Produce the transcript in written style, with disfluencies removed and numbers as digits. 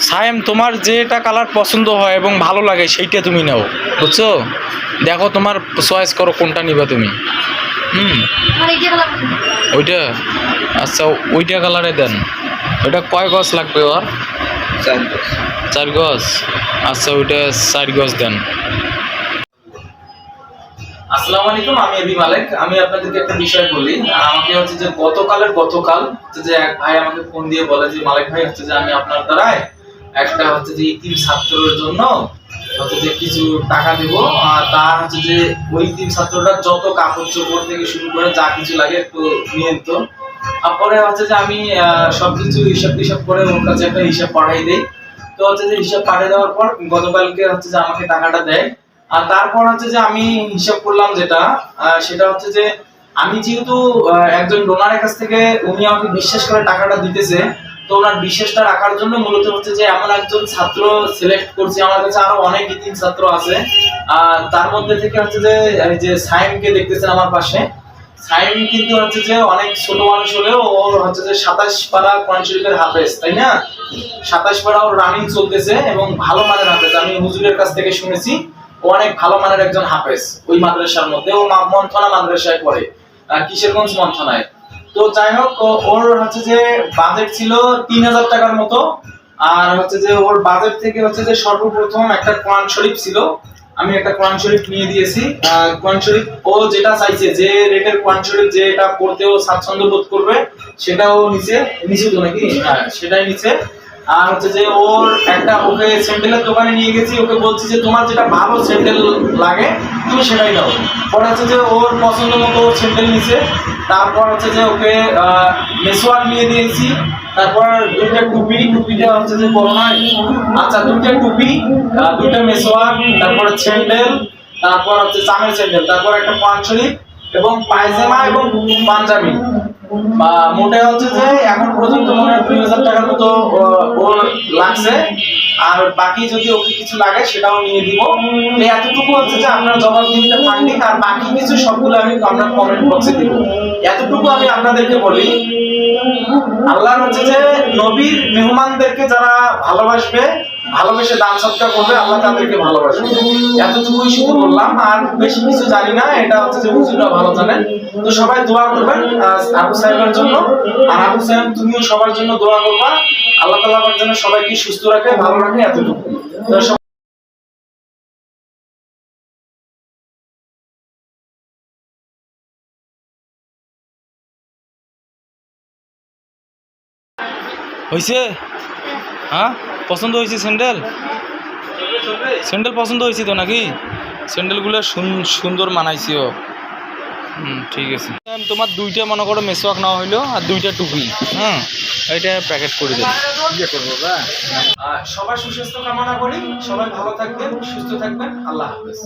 সায়েম, তোমার যেটা কালার পছন্দ হয় এবং ভালো লাগে সেইটা তুমি নাও, বুঝছো? দেখো তোমার চয়েস করো কোনটা নিবা তুমি। হুম, ওইটা আচ্ছা, ওইটা কালারে দেন। ওইটা কয় গজ লাগবে ওর? 4 গজ। আচ্ছা, ওইটা 4 গজ দেন। আসসালামু আলাইকুম, আমি এবি মালিক। আমি আপনাদেরকে একটা বিষয় বলি। আমাকে হচ্ছে যে গতকাল হচ্ছে যে এক ভাই আমাকে ফোন দিয়ে বলে যে মালিক ভাই, হচ্ছে যে আমি আপনার দ্বারায় একটা হচ্ছে যে ইতিম ছাত্রের জন্য হচ্ছে যে কিছু টাকা দেব। আর তার হচ্ছে যে ওই ইতিম ছাত্রটার যত কাপড় চোপড় থেকে শুরু করে যা কিছু লাগে একটু নিয়ে তো। তারপরে হচ্ছে যে আমি সবকিছু হিসাব করে ওর কাছে একটা হিসাব পাঠাই দেই। তো হচ্ছে যে হিসাব পাঠিয়ে দেওয়ার পর গতকালকে হচ্ছে যে আমাকে টাকাটা দেয়। আর তারপর হচ্ছে যে আমি হিসাব করলাম যেটা, সেটা হচ্ছে যে আমি যেহেতু একজন ডোনারের কাছ থেকে উনি আমাকে বিশ্বাস করে টাকাটা দিতেছে, তো ওনার বিশ্বাসটা রাখার জন্য মূলত হচ্ছে যে এমন একজন ছাত্র সিলেক্ট করছি। আমার কাছে আরো অনেক ইতিম ছাত্র আছে, তার মধ্যে থেকে হচ্ছে যে এই যে সাইমকে দেখতেছেন আমার পাশে। সাইম কিন্তু হচ্ছে যে অনেক ছোট মানুষ হলেও ওর হচ্ছে যে 27 পারা কোরআন শরীফের হাফেজ, তাই না? 27 পারা ওর রানিং চলতেছে এবং ভালো মানের হাফেজ। আমি হুজুরের কাছ থেকে শুনেছি ও অনেক ভালো মানের একজন হাফেজ। ওই মাদ্রাসার মধ্যে ও মন্থনা মাদ্রাসায় পড়ে, কিশোরগঞ্জ মন্থনায়। তো যাই হোক, ওর হচ্ছে যে বাজেট ছিল 3000 টাকার মতো। আর হচ্ছে যে ওর বাজেট থেকে হচ্ছে যে সর্বপ্রথম একটা কোরআন শরীফ ছিল, আমি একটা কোরআন শরীফ নিয়ে দিয়েছি। কোরআন শরীফ ও যেটা চাইছে, যে রেটের কোরআন শরীফ যেটা পড়তেও স্বাচ্ছন্দ্য বোধ করবে সেটাও নিচে তো নাকি, হ্যাঁ সেটাই নিচে। আর হচ্ছে যে ওর একটা, ওকে স্যান্ডেলের দোকানে নিয়ে গেছি, ওকে বলছি যে তোমার যেটা ভালো স্যান্ডেল লাগে তুমি সেটাই নাও। পরে হচ্ছে যে ওর পছন্দ মতো স্যান্ডেল নিছে। তারপর হচ্ছে যে ওকে মেসওয়াক নিয়ে দিয়েছি। তারপর দুইটা টুপিটা হচ্ছে যে বড় নয়, আচ্ছা দুইটা টুপি, দুইটা মেসওয়াক, তারপর স্যান্ডেল, তারপর হচ্ছে চামের স্যান্ডেল, তারপর একটা কোরআন শরীফ এবং পায়জামা এবং পাঞ্জাবি। মোটে হচ্ছে যে এখন পর্যন্ত মনে হয় 2000 টাকার মতো ওর লাগছে। আর বাকি যদি ওকে কিছু লাগে সেটাও নিয়ে দিব। তো এতটুকু হচ্ছে যে আপনার জবাবদিহিতা ফান্ডিং, আর বাকি কিছু সবগুলো আমি আপনার কমেন্ট বক্সে দিব। এতটুকু আমি আপনাদেরকে বলি, আল্লাহ হচ্ছে যে নবীর মেহমানদেরকে যারা ভালোবাসবে, ভালোবেসে দান সৎকার করবে, আল্লাহ তাদেরকে ভালোবাসবে। এতটুকুই শুধু বললাম, আর বেশি কিছু জানি না। এটা হচ্ছে যে হুজুররা ভালো জানেন। তো সবাই দোয়া করবেন আবু সাহেবের জন্য। আর আবু সাহেব তুমিও সবার জন্য দোয়া করবা, আল্লাহ তাআলা আপনার জন্য সবাইকে সুস্থ রাখে, ভালো রাখে। এতটুকু। হয়েছে? হ্যাঁ, পছন্দ হয়েছে স্যান্ডেল? স্যান্ডেল পছন্দ হয়েছে তো নাকি? স্যান্ডেলগুলো সুন্দর মানাইছিও। ঠিক আছে। তোমার দুইটা মনে করো মেসওয়াক নেওয়া হইলো আর দুইটা টুপি। এটা প্যাকেট করে দেবো। সবার সুস্বাস্থ্য কামনা করি, সবাই ভালো থাকবেন, সুস্থ থাকবেন। আল্লাহ হাফেজ।